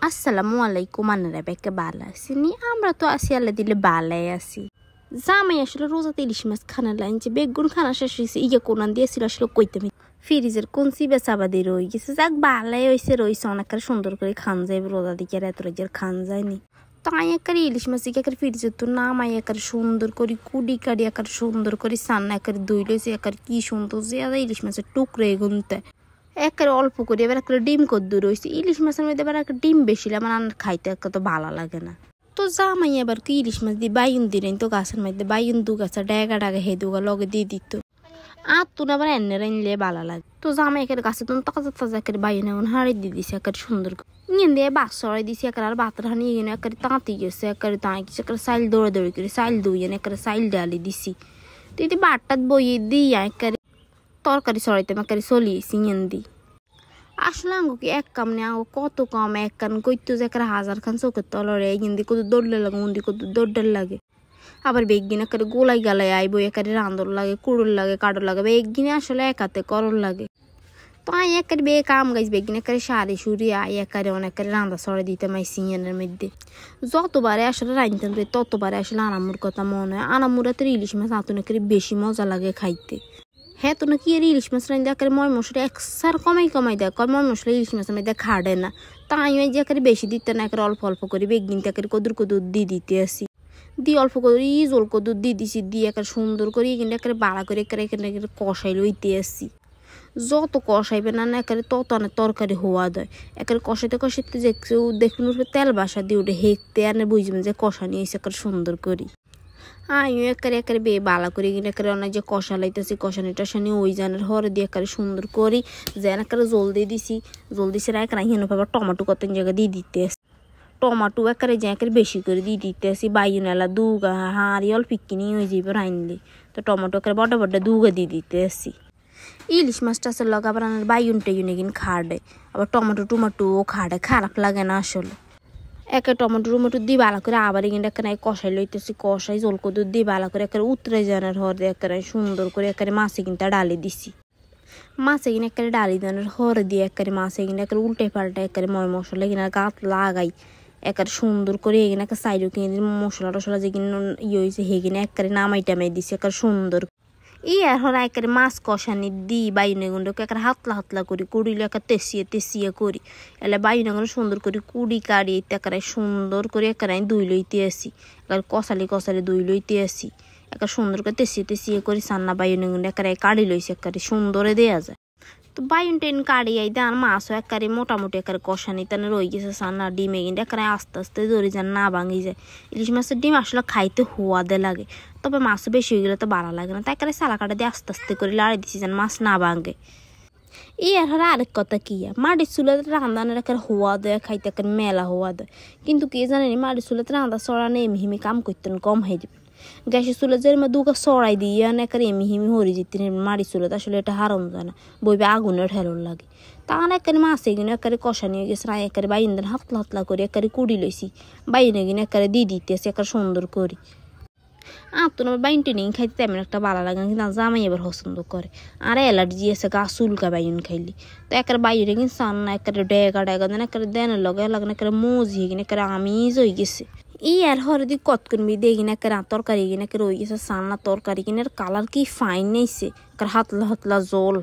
আসসালামু আলাইকুম আন্নারা বেকে ভালো আছেন আমরা তো আছি আল্লাহ দিলে ভালাই আছি জামাই আসলে রোজাতে ইলিশ মাছ খানা লাইনছে বেগুন খানা শেষ হয়েছে কোনান দিয়েছিল আসলে কইতে ফ্রিজের কোন চিবে চাবা দিয়ে রয়ে গেছে যাক ভালাই রয়েছে অনেক সুন্দর করে খান যায় রোজা দিকে এত রোজের খান যায়নি তাই একারে ইলিশ মাছ একারে ফ্রিজের তো নামাই একারে সুন্দর করে কুড়ি কাড়ি একারে সুন্দর করে সান্না একারে দই লইছে একারে কি সুন্দর যে ইলিশ মাছের টুকরে গুনতে একেবারে অল্প করে এবার একটা ডিম কদ্দুর রয়েছে ইলিশ মাছের মধ্যে এবার একটা ডিম বেশি আমার খাইতে তো ভালো লাগে না তো জামাই এবার কি ইলিশ মাছ দিয়ে বাইন দিলেন তো গাছের মধ্যে বাইন দু গাছা ডেগা ডাগা হে দুগা লগে দিয়ে দিত আর তুন আবার এনে রাইনলে ভালো লাগে তো জামাই একের গাছে তো তাজা তাজা একের বাইন এখন হাড়ি দিয়ে দিছে একের সুন্দর নিয়ে দিয়ে বাস সরাই দিছি একের আর বাতার হানি এনে একের তাঁতি গেছে একের তাঁই গেছে একের সাইল দৌড়ে দৌড়ি করে সাইল দুই এনে একের সাইল ডালি দিছি তো এটি বাটটাত বইয়ে দিই একের তরকারি সরাইতে একের চলিয়েছি ইয়েন দিই আসলে আঙ্গুকে এক কাম নেই আঙ্গু কত কম এক কান কইতো যে একটা হাজার খান চোখের তলরে হিন্দি কত দৌড়লে লাগে উন্দি কত দৌড়ার লাগে আবার বেগিন একারে গোলাই গালাই আইব একারে রান্দর লাগে কুড়ুর লাগে কাডর লাগে বেগিনে আসলে একাতে করর লাগে তো আই একারে বে কাম গাইছ বেগিন একারে সারি সুরি আই একারে অনেকারে রান্দা সরে দিতে মাই সিয়ানের মধ্যে যতবারে আসলে রাঁধতাম ততবারে আসলে আনামুর কথা মনে হয় আনামুরাতে ইলিশ মাছ আতুন একারে বেশি মজা লাগে খাইতে হ্যাঁ তো নাকি এর ইলিশ মাছ রাঁধতে একেবারে ময় মশলা একসার কমাই দেয় ময় মশলা ইলিশ মাছের মধ্যে খাড়ে না তাই ওই যে একেবারে বেশি দিতে না একেবারে অল্প অল্প করে বেগিনতে একেবারে কদুর দিয়ে দিতে আসি দিয়ে অল্প করে জল কদুর দিয়ে দিছি দিয়ে একেবারে সুন্দর করে কিন্তু একেবারে বাড়া করে একেবারে কষাই লইতে আসি যত কষাইবে না একেবারে তত না তরকারি হওয়া দেয় একেবারে কষাইতে যে দেখুন তেল বাসা দিয়ে উঠে হেঁকতে আনে বুঝবেন যে কষা নিয়ে এসে একেবারে সুন্দর করি আমিও একেবারে বে বালা করি কিনে একেবারে অনেক যে কষা লাইতেছি কষানি টষানি ওই জানের হরে দিয়ে একেবারে সুন্দর করি যেন একেবারে জল দিছি একেবারে হেন ভাবে টমাটো কত জায়গা দিয়ে দিতে আসি টমাটো একেবারে যে একেবারে বেশি করে দিয়ে দিতে আসি বাইনেলা দুগা হাঁড়ি অল্প কিনি হয়ে যাবে রাইনলে তো টমাটো একেবারে বড় দুগা দিয়ে দিতে আসি ইলিশ মাছটা আসলে লগে আবার বাইনটা কিনে খাড়ে আবার টমাটোও খাড়ে খারাপ লাগে না আসলে একে টমেটো দিয়ে ভালো করে আবার এখানে এখানে কষাই লইতেছি কষাই জল কদুর দিয়ে ভালো করে একেবারে উতরে জানার হরে একেবারে সুন্দর করে একেবারে মাছে কিনতে ডালি দিছি মাছে কিনে একেবারে ডালি জানার হরে দিয়ে একেবারে মাছে কিনে একেবারে উল্টে পাল্টা একেবারে ময় মশলা কিনে গাত লাগাই একেবারে সুন্দর করে এখানে একটা সাইডও কিনে দিই মশলা টশলা যে কিনে হয়েছে হেগিনে একেবারে নামাই টামাই দিছি একেবারে সুন্দর আর হরে একেবারে মাছ কষানি দিই বাইনে গুন্ডকে একেবারে হাতলা করি কুড়িলে একে তেসিয়ে করি এলে বাইনে গুলো সুন্দর করে কুড়ি কাড়ি একেবারে সুন্দর করে একেবারে দুই লইতে আসি একেবারে কষালি দুই লইতে আসি একেবারে সুন্দর করে তেসিয়ে করি সান্না বাইনে গুন্ড একেবারে কাড়ি লইছে একেবারে সুন্দরে দেওয়া যায় তো বাইন টেন কাড়ি আই দেন মাছও একেবারে মোটামুটি একেবারে কষানি তানে রয়ে গেছে সান্না ডিমে কিন্তু একেবারে আস্তে ধরে যান না ভাঙি যায় ইলিশ মাছের ডিম আসলে খাইতে হোয়াদে লাগে তবে মাছ বেশি হয়ে গেলে তো ভালো লাগে না তাই একেবারে সালা কাটা দিয়ে আস্তে করে লাড়ি দিছি যেন মাছ না ভাঙে আর হরে আরেক কথা কি মাটির চুলাতে রান্ধানের একেবারে হোয়া দেয় খাইতে একেবারে মেলা হোয়া দেয় কিন্তু কে জানেনি মাটির চুলাতে রান্না চড়ানো এমহিমি কাম করতেন কম হয়ে যাবে গ্যাসের চুলে যে দুগা চড়াই দিয়ে একেবারে এমহিমি হরি যেতেন মাটির চুলাতে আসলে এটা হারাম যায় না বইবে আগুনের ঠেলর লাগে তাহলে একেবারে মাছে কিনে একেবারে কষা নিয়ে গেছে না একেবারে বাইন দেন হাতলা করে একেবারে কুড়ি লইছি বাইনে কিনে একেবারে দিয়ে দিতেছে একেবারে সুন্দর করি তো আমার বাইনটা নিয়ে খাইতে তেমন একটা ভালো লাগে না কিন্তু জামাই এবার পছন্দ করে আর অ্যালার্জি আছে গা চুলকা বাইন খাইলি তো একেবারে বাইরে কিন্তু চান না একেবারে ডেগা দেন একেবারে দেনের লগে লাগে একেবারে মজি কিনে একেবারে আমিজ হয়ে গেছে আর হরে দি কত করবি দিয়ে কিনে একেবারে তরকারি কিনে একেবারে হয়ে গেছে চান না তরকারি কিনে কালার কি ফাইন নেইছে একেবারে হাতলা জল